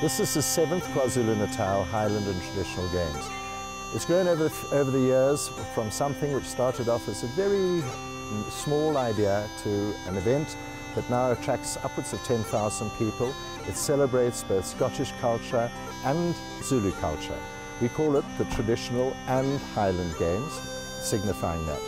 This is the 7th KwaZulu-Natal Highland and Traditional Games. It's grown over the years from something which started off as a very small idea to an event that now attracts upwards of 10,000 people. It celebrates both Scottish culture and Zulu culture. We call it the Traditional and Highland Games, signifying that.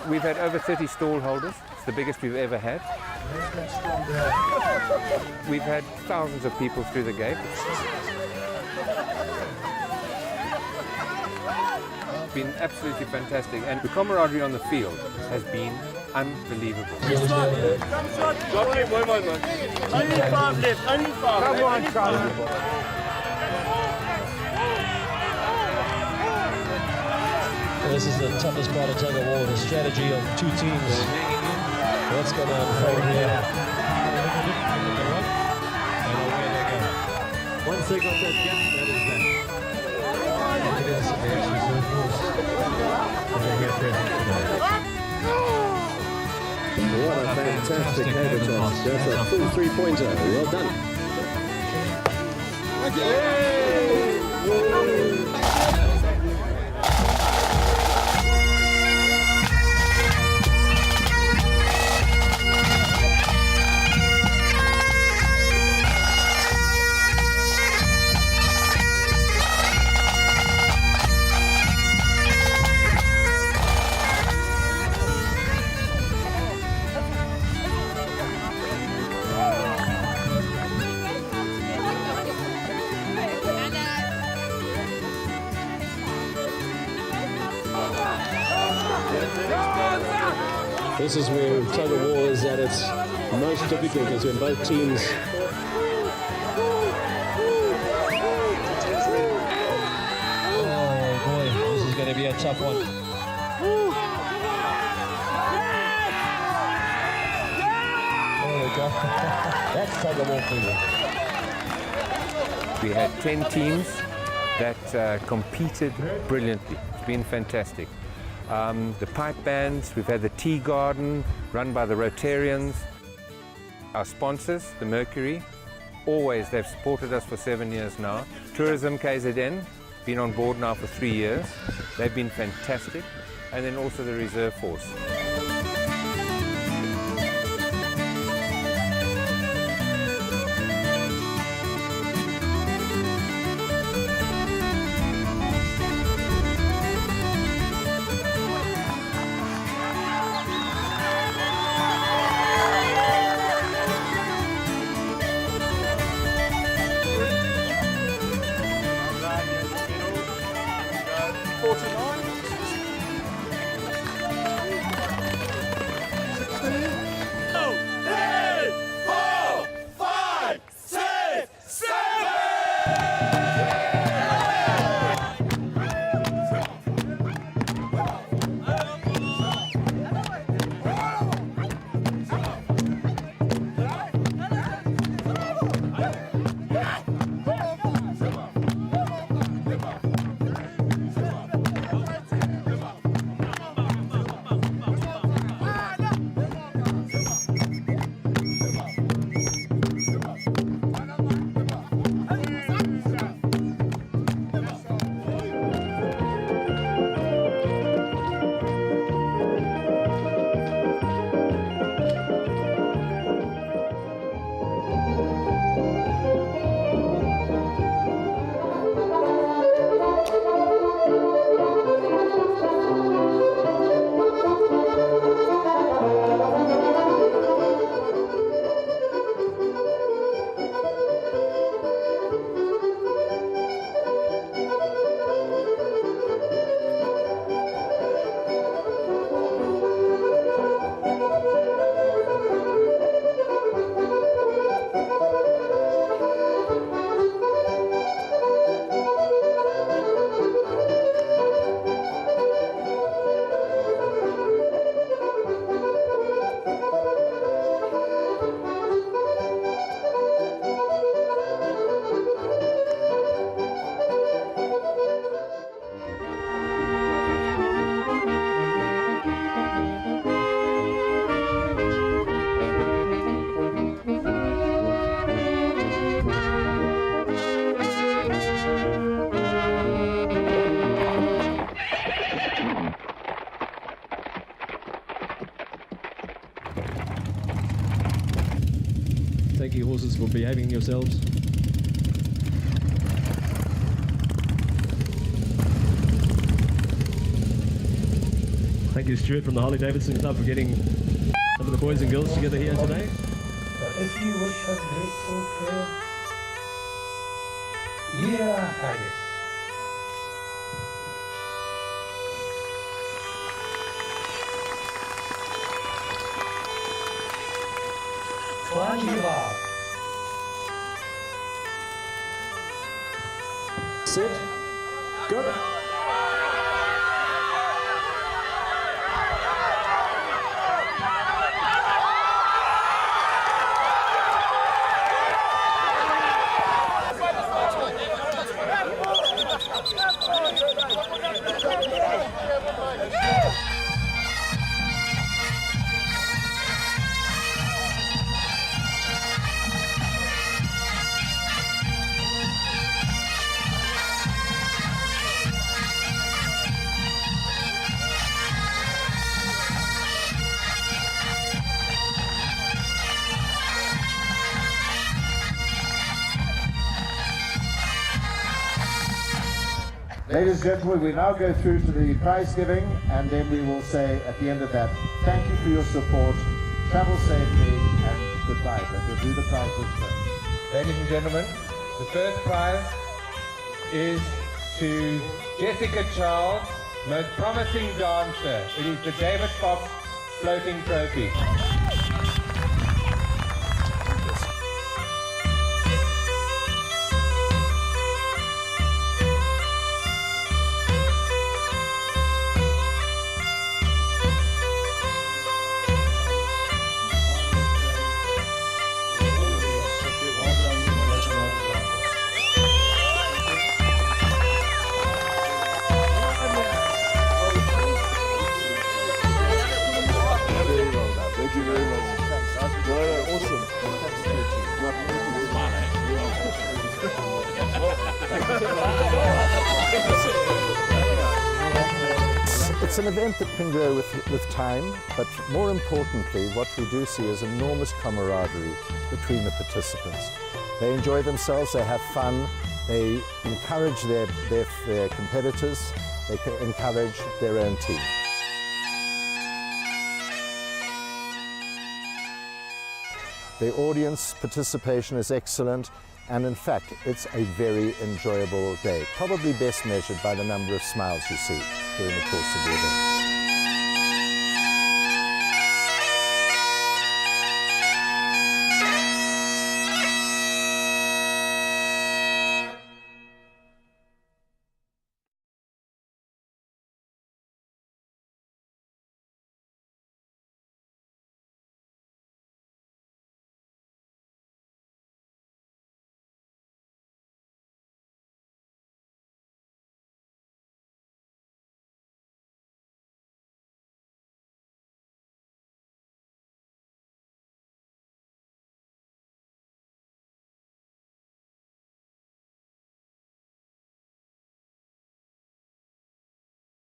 We've had over 30 stall holders. It's the biggest we've ever had. We've had thousands of people through the gate. It's been absolutely fantastic, and the camaraderie on the field has been unbelievable. Only 5 left, only 5. Come on, Charlie. This is the toughest part of tug of war, the strategy of two teams. What's going to unfold here? And away they go. Once they got that gap, that is that. What a fantastic header toss. That's a full three-pointer. Well done. This is where tug of war is at its most difficult, is when both teams Oh boy, this is going to be a tough one. There we go. That's tug of war for you. We had 10 teams that competed brilliantly. It's been fantastic. The pipe bands, we've had the tea garden run by the Rotarians. Our sponsors, the Mercury, always, they've supported us for 7 years now. Tourism KZN, been on board now for 3 years. They've been fantastic. And then also the Reserve Force. congratulations for behaving yourselves. Thank you, Stuart, from the Harley-Davidson Club, for getting some of the boys and girls together here today. If you wish a grateful prayer, here are haggis. Change1. Sit. Go. Ladies and gentlemen, we now go through to the prize giving, and then we will say at the end of that, thank you for your support, travel safely, and goodbye. But we'll do the prizes first. Ladies and gentlemen, the first prize is to Jessica Charles, most promising dancer. It is the David Fox floating trophy. Thank you very much. Thanks. Awesome. It's an event that can grow with time, but more importantly, what we do see is enormous camaraderie between the participants. They enjoy themselves, they have fun, they encourage their competitors, they encourage their own team. The audience participation is excellent, and in fact, it's a very enjoyable day, probably best measured by the number of smiles you see during the course of the event.